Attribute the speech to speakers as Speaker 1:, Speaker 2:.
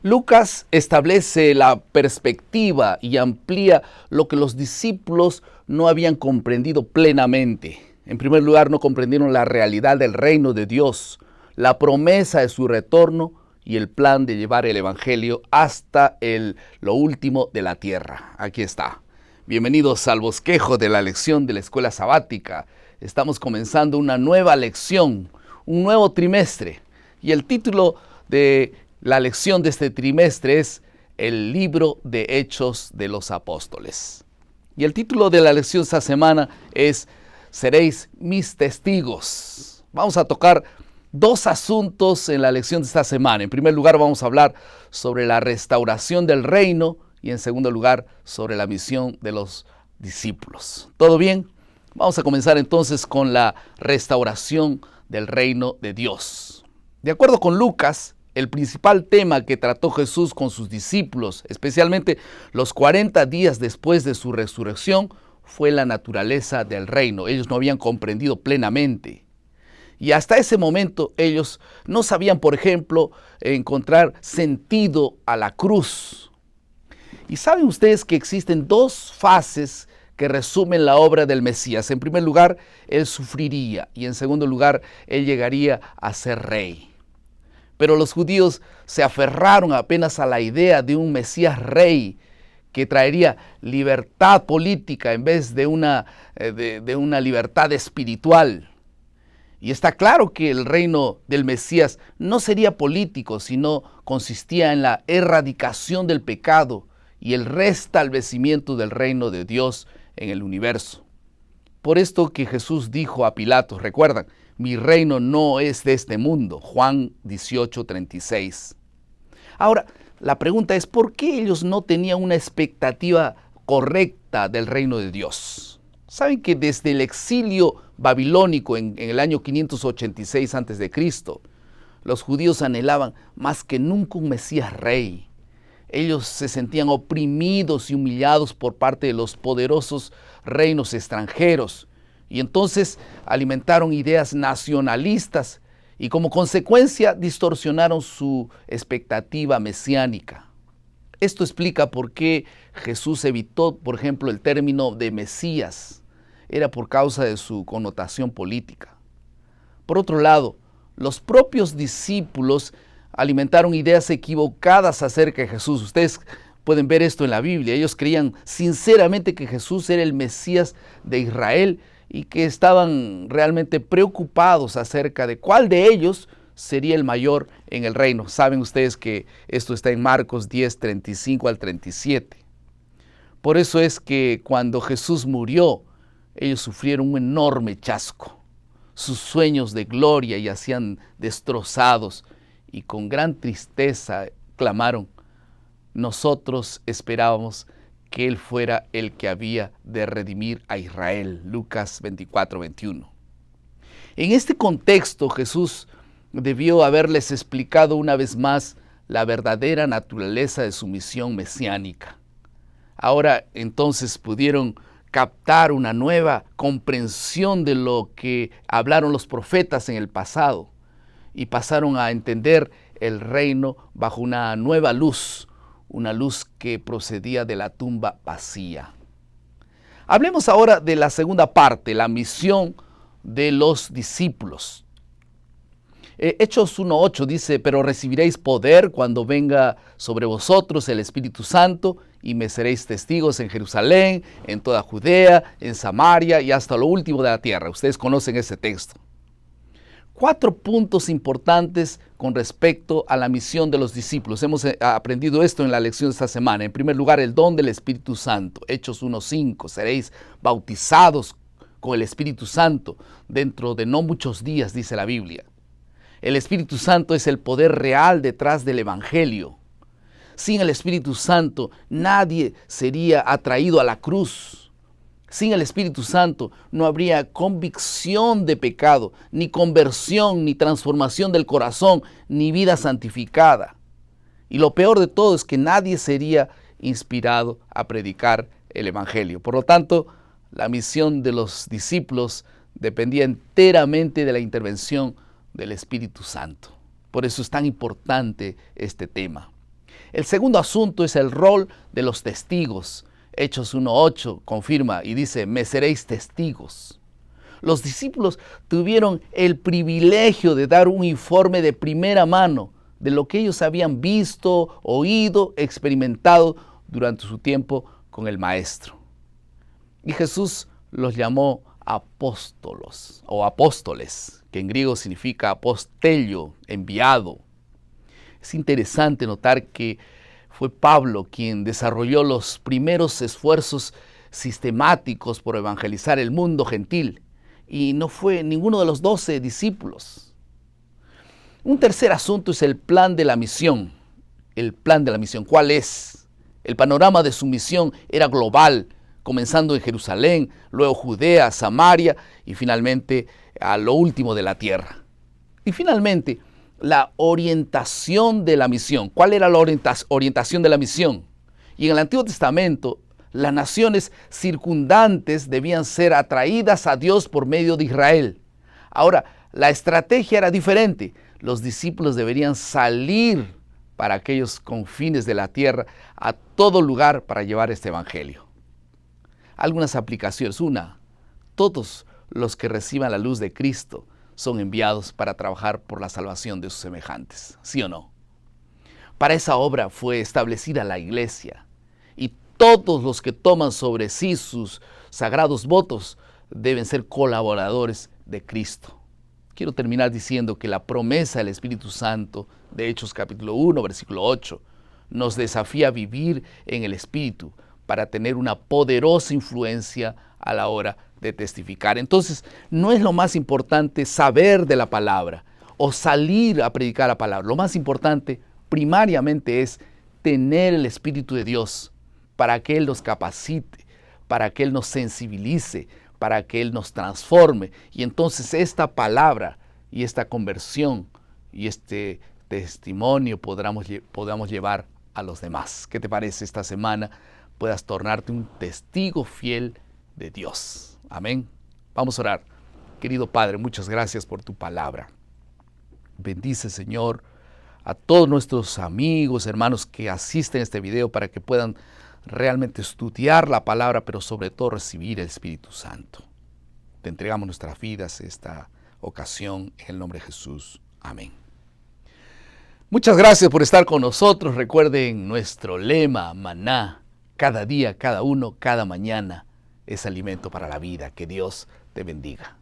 Speaker 1: Lucas establece la perspectiva y amplía lo que los discípulos no habían comprendido plenamente. En primer lugar, no comprendieron la realidad del reino de Dios, la promesa de su retorno y el plan de llevar el evangelio hasta lo último de la tierra. Aquí está. Bienvenidos al bosquejo de la lección de la escuela sabática. Estamos comenzando una nueva lección, un nuevo trimestre. Y el título de la lección de este trimestre es el libro de Hechos de los Apóstoles. Y el título de la lección esta semana es Seréis mis testigos. Vamos a tocar dos asuntos en la lección de esta semana. En primer lugar, vamos a hablar sobre la restauración del reino y en segundo lugar, sobre la misión de los discípulos. ¿Todo bien? Vamos a comenzar entonces con la restauración del reino de Dios. De acuerdo con Lucas, el principal tema que trató Jesús con sus discípulos, especialmente los 40 días después de su resurrección, fue la naturaleza del reino. Ellos no habían comprendido plenamente. Y hasta ese momento ellos no sabían, por ejemplo, encontrar sentido a la cruz. Y saben ustedes que existen dos fases que resumen la obra del Mesías. En primer lugar, él sufriría y en segundo lugar, él llegaría a ser rey. Pero los judíos se aferraron apenas a la idea de un Mesías rey que traería libertad política en vez de una libertad espiritual. Y está claro que el reino del Mesías no sería político, sino consistía en la erradicación del pecado y el restablecimiento del reino de Dios en el universo. Por esto que Jesús dijo a Pilatos, recuerdan, mi reino no es de este mundo, Juan 18:36. Ahora, la pregunta es, ¿por qué ellos no tenían una expectativa correcta del reino de Dios? Saben que desde el exilio babilónico en el año 586 a.C., los judíos anhelaban más que nunca un Mesías rey. Ellos se sentían oprimidos y humillados por parte de los poderosos reinos extranjeros. Y entonces alimentaron ideas nacionalistas y como consecuencia distorsionaron su expectativa mesiánica. Esto explica por qué Jesús evitó, por ejemplo, el término de Mesías. Era por causa de su connotación política. Por otro lado, los propios discípulos alimentaron ideas equivocadas acerca de Jesús. Ustedes pueden ver esto en la Biblia. Ellos creían sinceramente que Jesús era el Mesías de Israel y que estaban realmente preocupados acerca de cuál de ellos sería el mayor en el reino. Saben ustedes que esto está en Marcos 10, 35 al 37. Por eso es que cuando Jesús murió, ellos sufrieron un enorme chasco. Sus sueños de gloria yacían destrozados y con gran tristeza clamaron, nosotros esperábamos que Él fuera el que había de redimir a Israel. Lucas 24:21. En este contexto, Jesús debió haberles explicado una vez más la verdadera naturaleza de su misión mesiánica. Ahora entonces pudieron captar una nueva comprensión de lo que hablaron los profetas en el pasado y pasaron a entender el reino bajo una nueva luz, una luz que procedía de la tumba vacía. Hablemos ahora de la segunda parte, la misión de los discípulos. Hechos 1:8 dice, pero recibiréis poder cuando venga sobre vosotros el Espíritu Santo y me seréis testigos en Jerusalén, en toda Judea, en Samaria y hasta lo último de la tierra. Ustedes conocen ese texto. 4 puntos importantes con respecto a la misión de los discípulos. Hemos aprendido esto en la lección de esta semana. En primer lugar, el don del Espíritu Santo. Hechos 1:5. Seréis bautizados con el Espíritu Santo dentro de no muchos días, dice la Biblia. El Espíritu Santo es el poder real detrás del Evangelio. Sin el Espíritu Santo, nadie sería atraído a la cruz. Sin el Espíritu Santo no habría convicción de pecado, ni conversión, ni transformación del corazón, ni vida santificada. Y lo peor de todo es que nadie sería inspirado a predicar el Evangelio. Por lo tanto, la misión de los discípulos dependía enteramente de la intervención del Espíritu Santo. Por eso es tan importante este tema. El segundo asunto es el rol de los testigos. Hechos 1:8 confirma y dice, me seréis testigos. Los discípulos tuvieron el privilegio de dar un informe de primera mano de lo que ellos habían visto, oído, experimentado durante su tiempo con el Maestro. Y Jesús los llamó apóstolos o apóstoles, que en griego significa apostelio, enviado. Es interesante notar que fue Pablo quien desarrolló los primeros esfuerzos sistemáticos por evangelizar el mundo gentil y no fue ninguno de los 12 discípulos. Un tercer asunto es el plan de la misión. El plan de la misión, ¿cuál es? El panorama de su misión era global, comenzando en Jerusalén, luego Judea, Samaria y finalmente a lo último de la tierra. Y finalmente, la orientación de la misión. ¿Cuál era la orientación de la misión? Y en el Antiguo Testamento, las naciones circundantes debían ser atraídas a Dios por medio de Israel. Ahora, la estrategia era diferente. Los discípulos deberían salir para aquellos confines de la tierra, a todo lugar para llevar este evangelio. Algunas aplicaciones. Una, todos los que reciban la luz de Cristo son enviados para trabajar por la salvación de sus semejantes. ¿Sí o no? Para esa obra fue establecida la iglesia y todos los que toman sobre sí sus sagrados votos deben ser colaboradores de Cristo. Quiero terminar diciendo que la promesa del Espíritu Santo de Hechos capítulo 1, versículo 8, nos desafía a vivir en el Espíritu para tener una poderosa influencia a la hora de testificar. Entonces, no es lo más importante saber de la palabra o salir a predicar la palabra. Lo más importante, primariamente, es tener el Espíritu de Dios para que Él nos capacite, para que Él nos sensibilice, para que Él nos transforme. Y entonces esta palabra y esta conversión y este testimonio podamos llevar a los demás. ¿Qué te parece esta semana? Puedas tornarte un testigo fiel de Dios. Amén. Vamos a orar. Querido Padre, muchas gracias por tu palabra. Bendice, Señor, a todos nuestros amigos, hermanos que asisten a este video para que puedan realmente estudiar la palabra, pero sobre todo recibir el Espíritu Santo. Te entregamos nuestras vidas esta ocasión en el nombre de Jesús. Amén. Muchas gracias por estar con nosotros. Recuerden nuestro lema, maná, cada día, cada uno, cada mañana es alimento para la vida. Que Dios te bendiga.